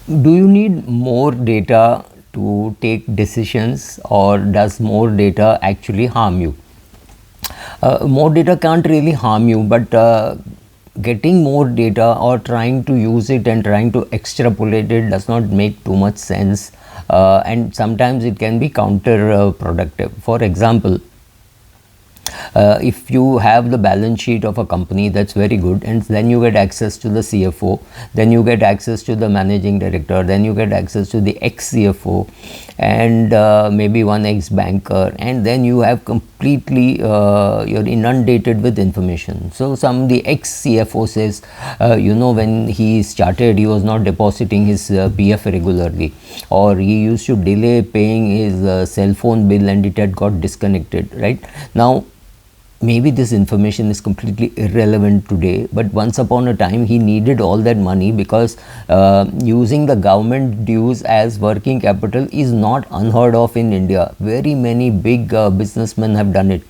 Do you need more data to take decisions, or does more data actually harm you? More data can't really harm you, but getting more data or trying to use it and trying to extrapolate it does not make too much sense, and sometimes it can be counterproductive. For example, if you have the balance sheet of a company, that's very good, and then you get access to the CFO, then you get access to the managing director, then you get access to the ex CFO, and maybe one ex banker, and then you have completely you're inundated with information. So the ex CFO says, when he started, he was not depositing his PF regularly, or he used to delay paying his cell phone bill and it had got disconnected. Right now, maybe this information is completely irrelevant today, but once upon a time he needed all that money, because using the government dues as working capital is not unheard of in India. Very many big businessmen have done it.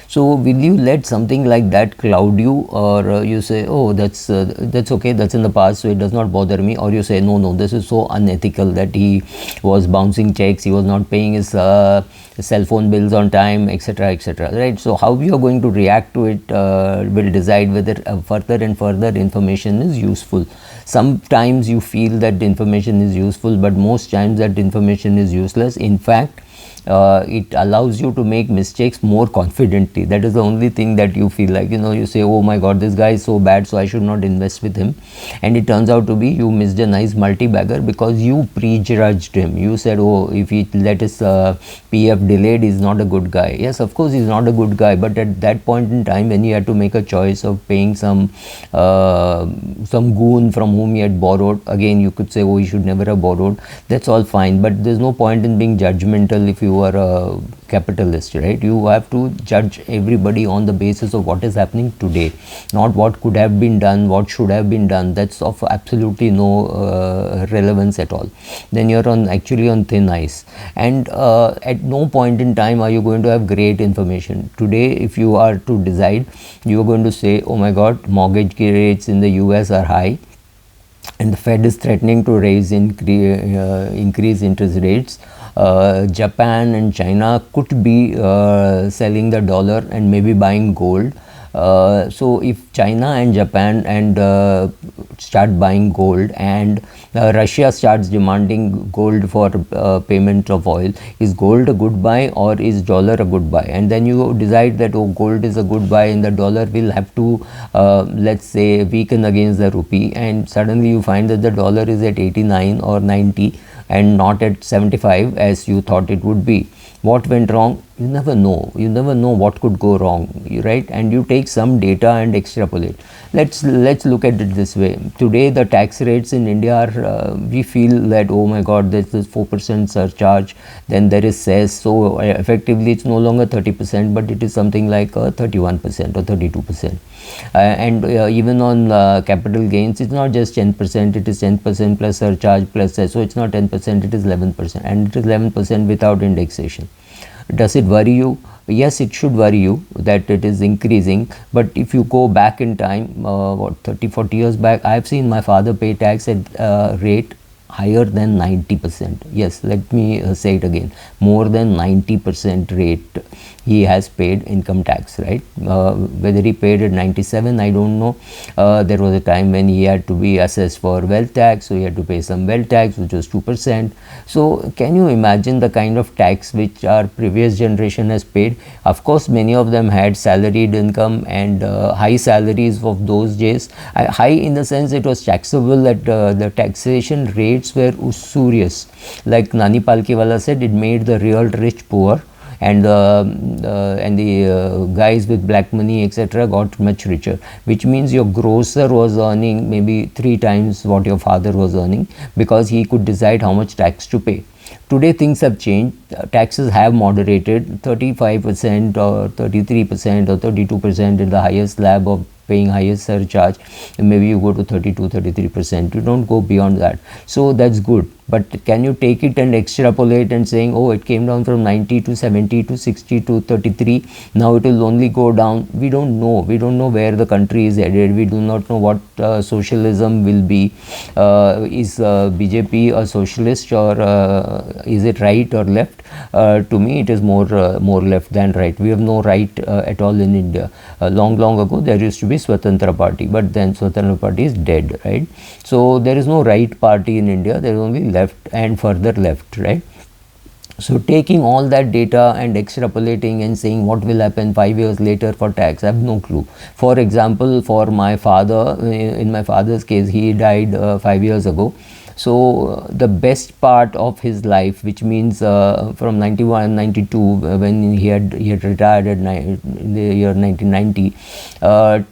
So will you let something like that cloud you, or you say, oh, that's okay, that's in the past, so it does not bother me, or you say, no, this is so unethical that he was bouncing checks, he was not paying his cell phone bills on time, etc., etc., right? So how you are going to react to it will decide whether further and further information is useful. Sometimes you feel that the information is useful, but most times that information is useless. In fact, it allows you to make mistakes more confidently. That is the only thing that you feel like, you say, oh my god, this guy is so bad, so I should not invest with him, and it turns out to be you missed a nice multi-bagger because you prejudged him. You said, oh, if he let his PF delayed, he's not a good guy. Yes, of course he's not a good guy, but at that point in time when he had to make a choice of paying some goon from whom he had borrowed, again you could say, oh, he should never have borrowed. That's all fine, but there's no point in being judgmental if you are a capitalist, right? You have to judge everybody on the basis of what is happening today, not what could have been done, what should have been done. That's of absolutely no relevance at all. Then you're actually on thin ice, and at no point in time are you going to have great information. Today, if you are to decide, you are going to say, oh my god, mortgage rates in the US are high, and the Fed is threatening to increase interest rates. Japan and China could be selling the dollar and maybe buying gold. So if China and Japan start buying gold, and Russia starts demanding gold for payment of oil, is gold a good buy or is dollar a good buy? And then you decide that, oh, gold is a good buy and the dollar will have to let's say weaken against the rupee, and suddenly you find that the dollar is at 89 or 90 and not at 75 as you thought it would be. What went wrong? You never know. You never know what could go wrong, right? And you take some data and extrapolate. Let's look at it this way. Today the tax rates in India are we feel that, oh my god, there's this 4% surcharge, then there is cess, so effectively it's no longer 30%, but it is something like 31% or 32%. And even on capital gains, it's not just 10%, it is 10% plus surcharge plus cess, so it's not 10%, it is 11%, and it is 11% without indexation. Does it worry you? Yes, it should worry you that it is increasing, but if you go back in time, 30-40 years back, I have seen my father pay tax at rate higher than 90%. Yes, let me say it again, more than 90% rate he has paid income tax, right? Whether he paid at 97, I don't know. There was a time when he had to be assessed for wealth tax, so he had to pay some wealth tax, which was 2%. So can you imagine the kind of tax which our previous generation has paid? Of course, many of them had salaried income and high salaries of those days. High in the sense it was taxable, that the taxation rates were usurious. Like Nani Palkiwala said, it made the real rich poor, and the guys with black money, etc., got much richer, which means your grocer was earning maybe 3 times what your father was earning, because he could decide how much tax to pay. Today things have changed. Taxes have moderated. 35% or 33% or 32% in the highest slab of paying highest surcharge, and maybe you go to 32-33%. You don't go beyond that, so that's good. But can you take it and extrapolate and saying, oh, it came down from 90 to 70 to 60 to 33, now it will only go down? We don't know. We don't know where the country is headed. We do not know what socialism will be. Is BJP a socialist, or is it right or left? To me it is more left than right. We have no right at all in India. Long ago there used to be Swatantra Party, but then Swatantra Party is dead, right? So there is no right party in India. There is only left and further left, right? So taking all that data and extrapolating and saying what will happen 5 years later for tax, I have no clue. For example, for my father, in my father's case, he died 5 years ago. So the best part of his life, which means from 91, 92, when he had retired in the year 1990,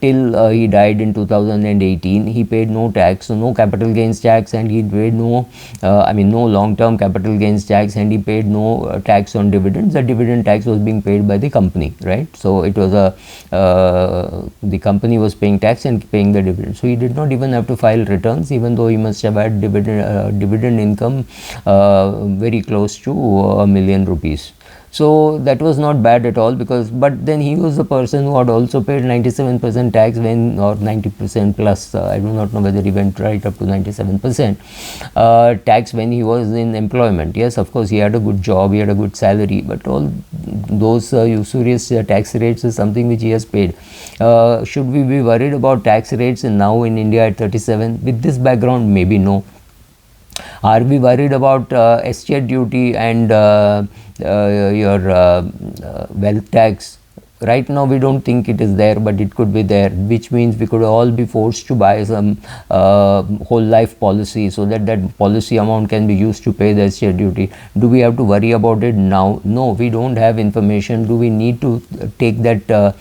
till he died in 2018, he paid no tax, so no capital gains tax, and he paid no long-term capital gains tax, and he paid no tax on dividends. The dividend tax was being paid by the company, right? So it was the company was paying tax and paying the dividend. So he did not even have to file returns, even though he must have had dividend income very close to $1 million. So that was not bad at all, but then he was the person who had also paid 97% tax when, or 90% plus, I do not know whether he went right up to 97% tax when he was in employment. Yes, of course he had a good job, he had a good salary, but all those usurious tax rates is something which he has paid. Should we be worried about tax rates now in India at 37? With this background, maybe no. Are we worried about estate duty and your wealth tax? Right now we don't think it is there, but it could be there, which means we could all be forced to buy some whole life policy, so that policy amount can be used to pay the estate duty. Do we have to worry about it now? No, we don't have information. Do we need to take that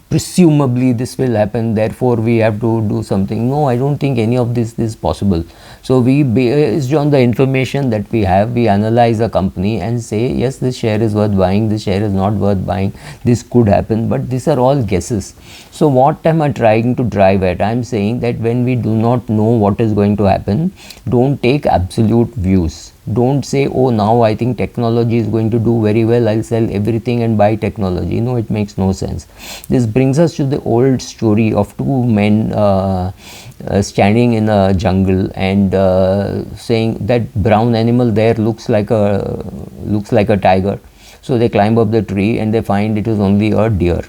presumably this will happen, therefore we have to do something? No, I don't think any of this is possible. So we, based on the information that we have, we analyze a company and say, yes, this share is worth buying, this share is not worth buying, this could happen, but these are all guesses. So what am I trying to drive at? I am saying that when we do not know what is going to happen, don't take absolute views. Don't say, oh, now I think technology is going to do very well, I'll sell everything and buy technology. No, it makes no sense. This brings us to the old story of two men standing in a jungle and saying that brown animal there looks like a tiger. So they climb up the tree and they find it is only a deer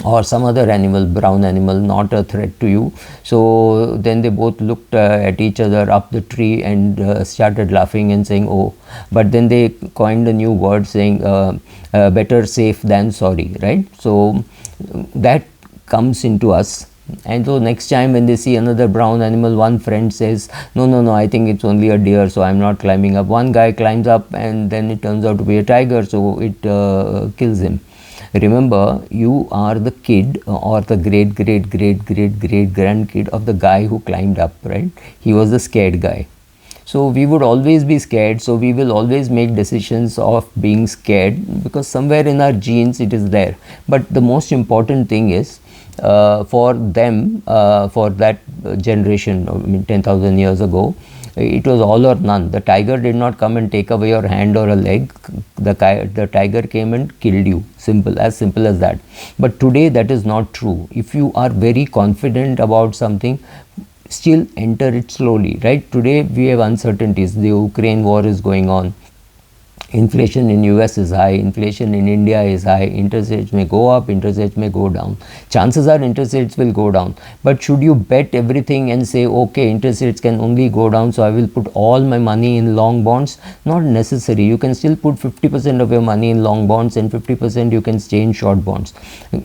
or some other animal, brown animal, not a threat to you. So then they both looked at each other up the tree and started laughing and saying, oh, but then they coined a new word saying better safe than sorry, right? So that comes into us. And so next time when they see another brown animal, one friend says, no, I think it's only a deer, so I'm not climbing up. One guy climbs up and then it turns out to be a tiger, so it kills him. Remember, you are the kid or the great grandkid of the guy who climbed up, right? He was the scared guy. So we would always be scared, so we will always make decisions of being scared because somewhere in our genes it is there. But the most important thing is for them, for that generation, 10,000 years ago, it was all or none. The tiger did not come and take away your hand or a leg. The tiger came and killed you. Simple as that. But today that is not true. If you are very confident about something, still enter it slowly, right? Today we have uncertainties. The Ukraine war is going on. Inflation in US is high, inflation in India is high, interest rates may go up, interest rates may go down. Chances are interest rates will go down. But should you bet everything and say, okay, interest rates can only go down, so I will put all my money in long bonds? Not necessary. You can still put 50% of your money in long bonds and 50% you can stay in short bonds.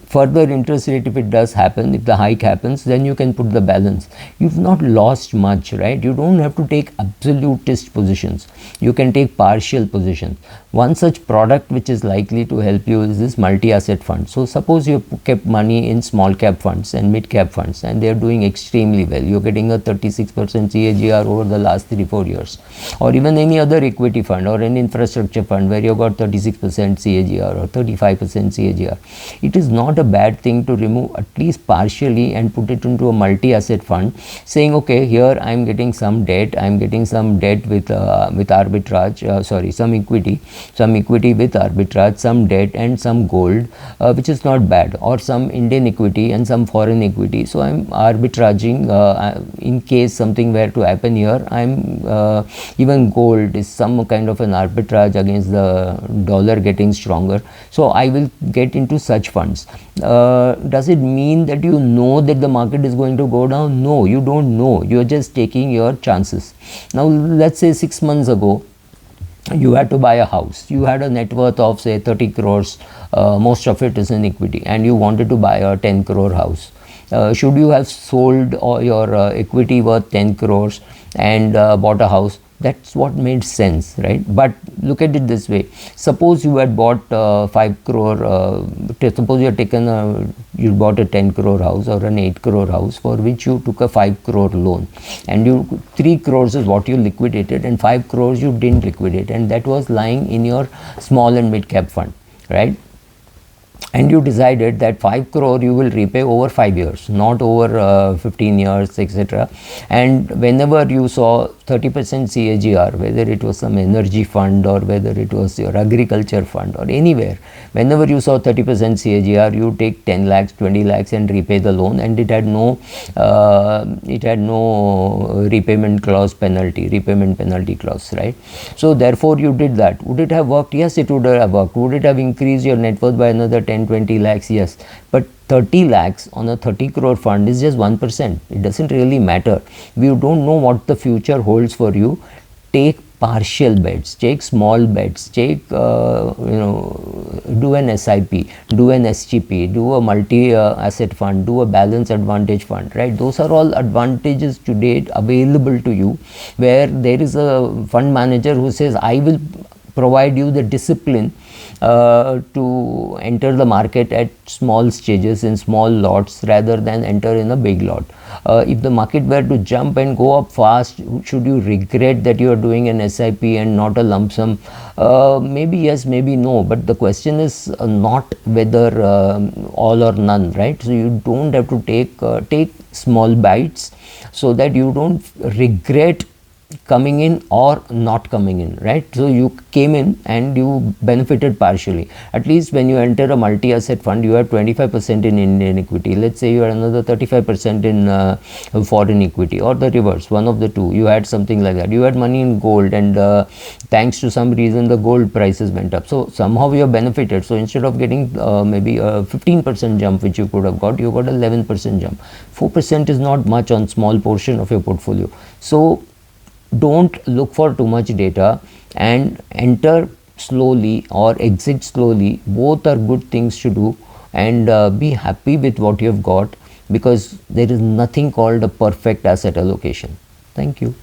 Further interest rate, if it does happen, if the hike happens, then you can put the balance. You've not lost much, right? You don't have to take absolutist positions. You can take partial positions. One such product which is likely to help you is this multi-asset fund. So suppose you kept money in small cap funds and mid cap funds and they are doing extremely well. You're getting a 36% CAGR over the last 3-4 years, or even any other equity fund or an infrastructure fund where you got 36% CAGR or 35% CAGR. It is not a bad thing to remove at least partially and put it into a multi-asset fund, saying, okay, here I am getting some debt, I am getting some debt with arbitrage, some equity with arbitrage, some debt and some gold, which is not bad, or some Indian equity and some foreign equity. So I'm arbitraging in case something were to happen here. I'm even gold is some kind of an arbitrage against the dollar getting stronger. So I will get into such funds. Does it mean that you know that the market is going to go down? No, you don't know. You're just taking your chances. Now let's say 6 months ago you had to buy a house, you had a net worth of say 30 crores, most of it is in equity, and you wanted to buy a 10 crore house. Should you have sold your equity worth 10 crores and bought a house? That's what made sense, right? But look at it this way. Suppose you had bought 5 crore, suppose you had taken you bought a 10 crore house or an 8 crore house for which you took a 5 crore loan, and 3 crores is what you liquidated and 5 crores you didn't liquidate, and that was lying in your small and mid cap fund, right? And you decided that 5 crore you will repay over 5 years, not over 15 years, etc. And whenever you saw 30% CAGR, whether it was some energy fund or whether it was your agriculture fund or anywhere, whenever you saw 30% CAGR, you take 10 lakhs, 20 lakhs and repay the loan, and it had no repayment penalty clause, right? So therefore you did that. Would it have worked? Yes, it would have worked. Would it have increased your net worth by another 10-20 lakhs? Yes, but 30 lakhs on a 30 crore fund is just 1%. It doesn't really matter. You don't know what the future holds for you. Take partial bets, take small bets, take do an SIP, do an SGP, do a multi asset fund, do a balance advantage fund, right? Those are all advantages today available to you, where there is a fund manager who says, I will provide you the discipline to enter the market at small stages in small lots rather than enter in a big lot. If the market were to jump and go up fast, should you regret that you are doing an SIP and not a lump sum? Maybe yes, maybe no, but the question is not whether all or none, right? So you don't have to take small bites so that you don't regret coming in or not coming in, right? So you came in and you benefited partially. At least when you enter a multi-asset fund, you have 25% in Indian equity. Let's say you had another 35% in foreign equity, or the reverse, one of the two. You had something like that. You had money in gold, and thanks to some reason the gold prices went up. So somehow you have benefited. So instead of getting maybe a 15% jump which you could have got, you got 11% jump. 4% is not much on small portion of your portfolio. So don't look for too much data and enter slowly or exit slowly. Both are good things to do, and be happy with what you have got, because there is nothing called a perfect asset allocation. Thank you.